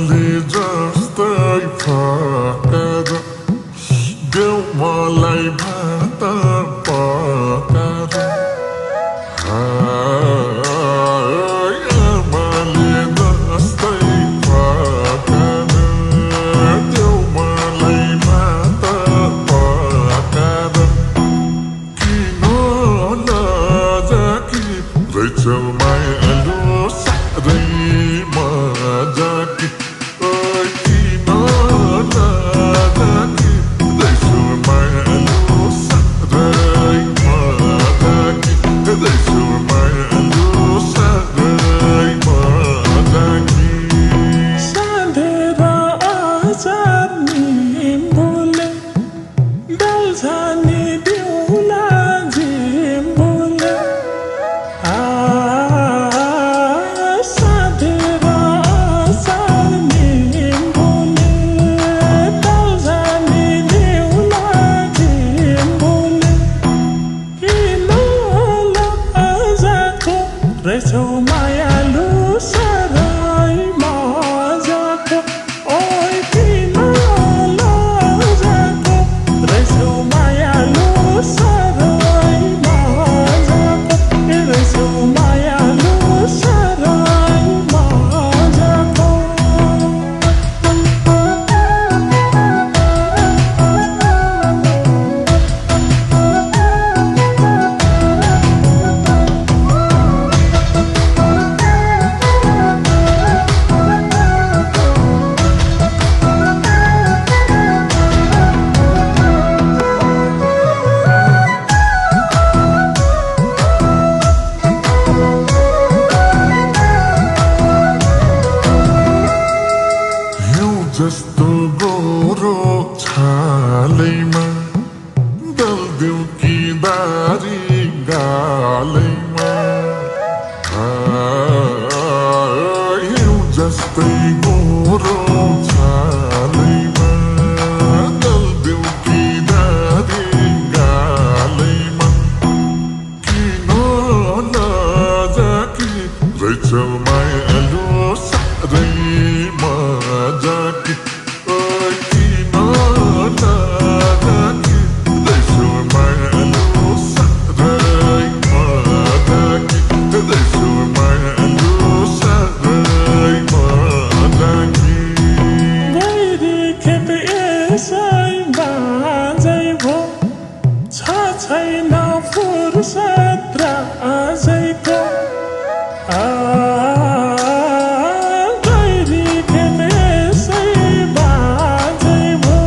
हिमाली जस्तै फकाएर देऊ मलाई भात पकाएर हिमाली जस्तै फकाएर देऊ मलाई भात पकाएर किन नजाकी रहेछौ मायालु साह्रै मजाकी किन नजाकी रहेछौ मायालु साह्रै मजाकी रहेछौ मायालु साह्रै मजाकी साँधेर अचार निम्बुले डल्छ नि दिउला झिम्बुले साँधेर अचार निम्बुले डल्छ नि दिउला झिम्बुले किन लजाको रहेछौ मायालु साह्रै मजाको ओइ किन लजाको रहेछौ मायालु साह्रै मजाको रहेछौ मायालु साह्रै मजाको हिउँ जस्तो गोरो छालैमा दल्दिउ कि दारी गालैमा हिउँ जस्तै गोरो छालैमा दल्दिउ कि दारी गालैमा किन नजाकी रहेछौ मायालु साह्रै मजाकी किन नजाकी रहेछौ मायालु साह्रै मजाकी रहेछौ मायालु साह्रै मजाकी गैरी खेत यसै बाँझै भो छ छैन फुर्सद र अझैको गैरी खेत यसै बाँझै भो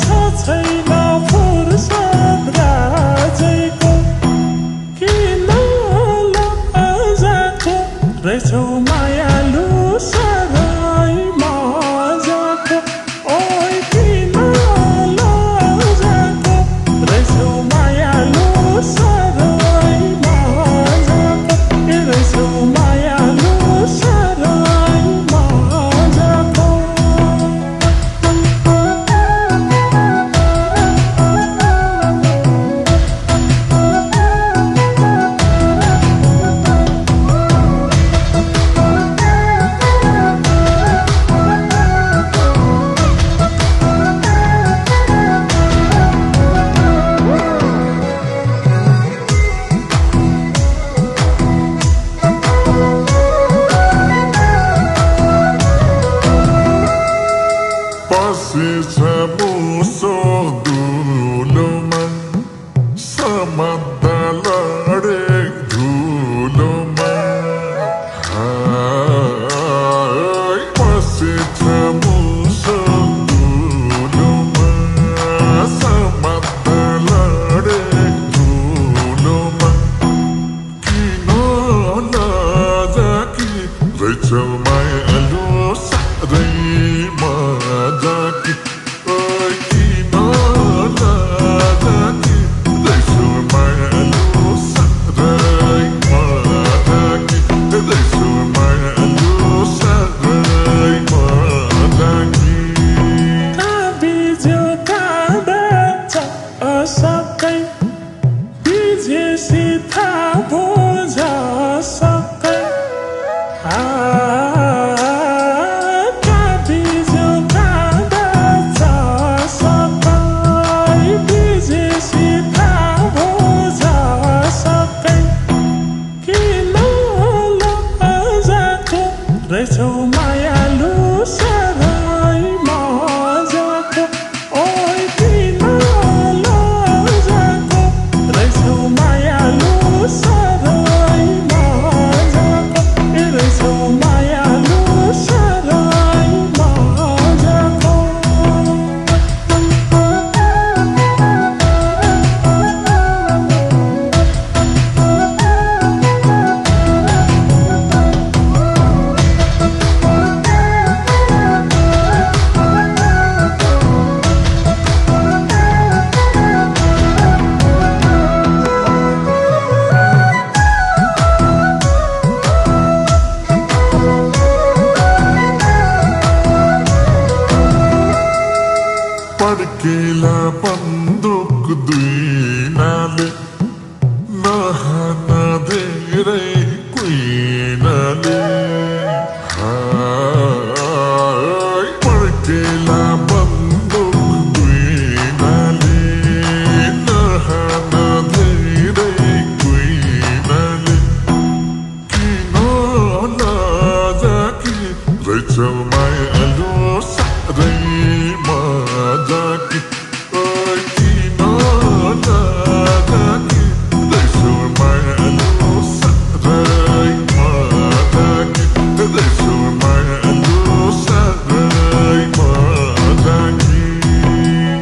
छ छैन फुर्सद र अझैको किन लजाको रहेछौ मायालु साह्रै मजाको ओइ किन लजाको रहेछौ मायालु साह्रै मजाको रहेछौ मायालु साह्रै मजाको पसेछ मुसो दुलोमा समात्दा लडे धुलोमा पसेछ मुसो दुलोमा समात्दा लडे धुलोमा किन नजाकी रहेछौ मायालु साह्रै मजाकी किन नजाकी रहेछौ मायालु साह्रै मजाकी रहेछौ मायालु साह्रै मजाकी बिज्यो काँडा सकै बिजेसी थाहा बोझ सकै पड्केला बन्दुक दुई नाले नहाना धेरै कुइनाले पड्केला बन्दुक दुई नाले नहाना धेरै कुइनाले किन नजाकी रहेछौ मायालु साह्रै मजाकी किन नजाकी रहेछौ मायालु साह्रै मजाकी रहेछौ मायालु साह्रै मजाकी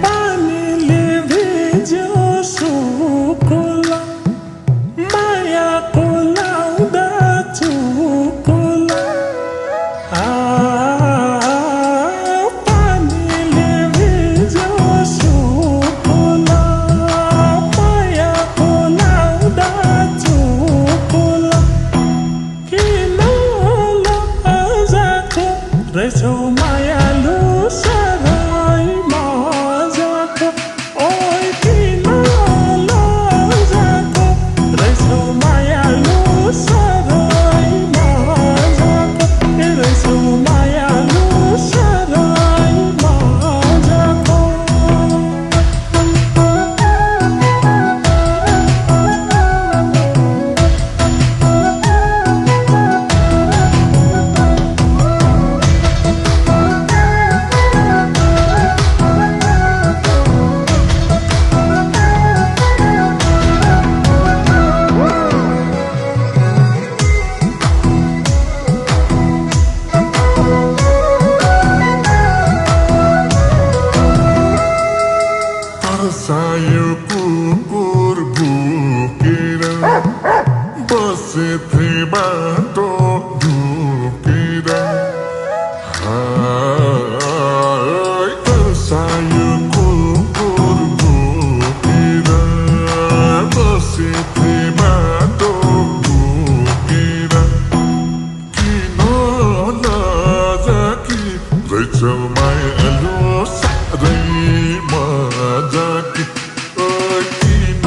पानीले भिज्यो सुकुला मायाको लाउँदा चुकुला पानीले भिज्यो सुकुला मायाको लाउँदा चुकुला किन लजाको रहेछौ मायालु साह्रै मजाको ओइ किन लजाको रहेछौ मायालु साह्रै मजाको रहेछौ मायालु साह्रै मजाको तर्सायो कुकुर भुकेर बसेथे बाटो ढुकेर तर्सायो कुकुर भुकेर बसेथे बाटो ढुकेर किन नजाकी रहेछौ मायालु साह्रै मजाकी किन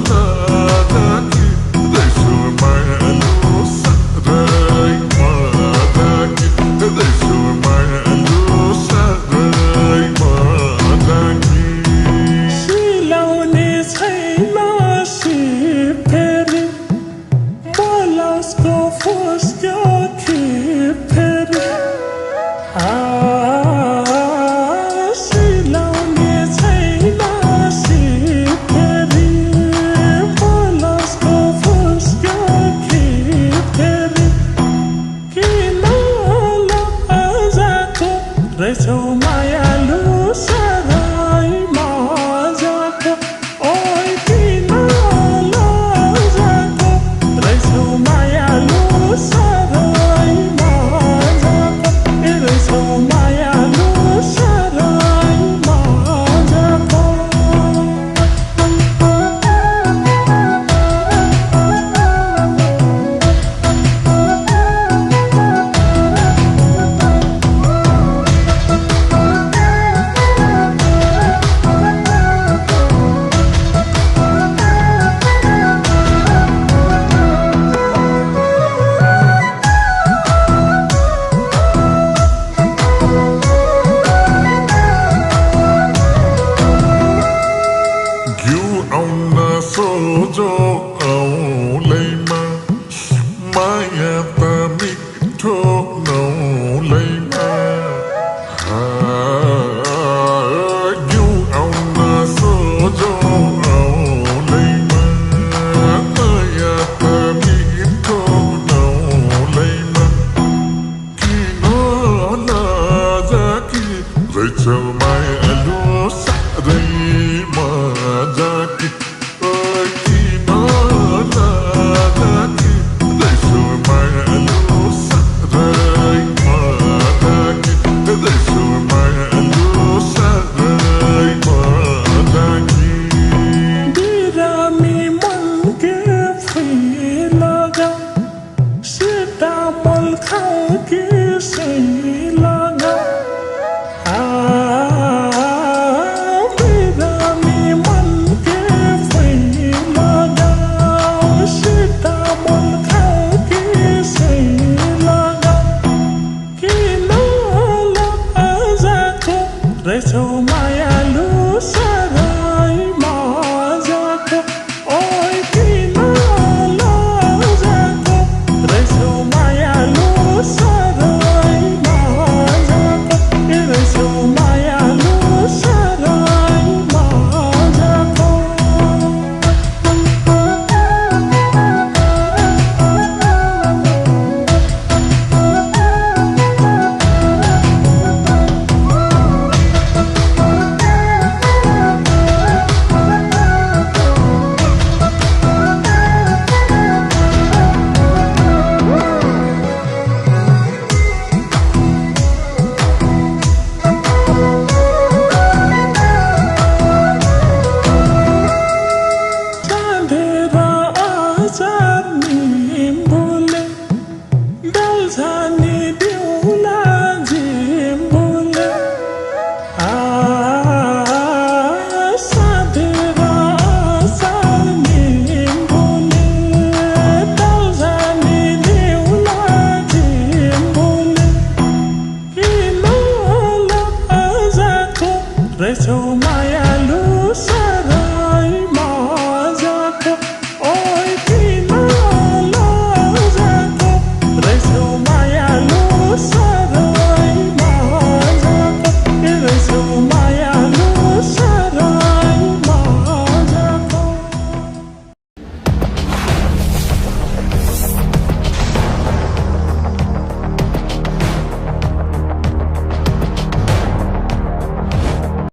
नजाकी रहेछौ मायालु साह्रै मजाकी रहेछौ मायालु साह्रै मजाकी सिलाउने छैन सिफेरी बलसको फुस्क्यो खिफेरी सिलाउने छैन सिफेरी बलसको फुस्क्यो खिफेरी किन लजाको रहेछौ मायालु साह्रै मजाको ओइ किन लजाको रहेछौ मायालु साह्रै मजाको रहेछौ मायालु साह्रै मजाको रहेछौ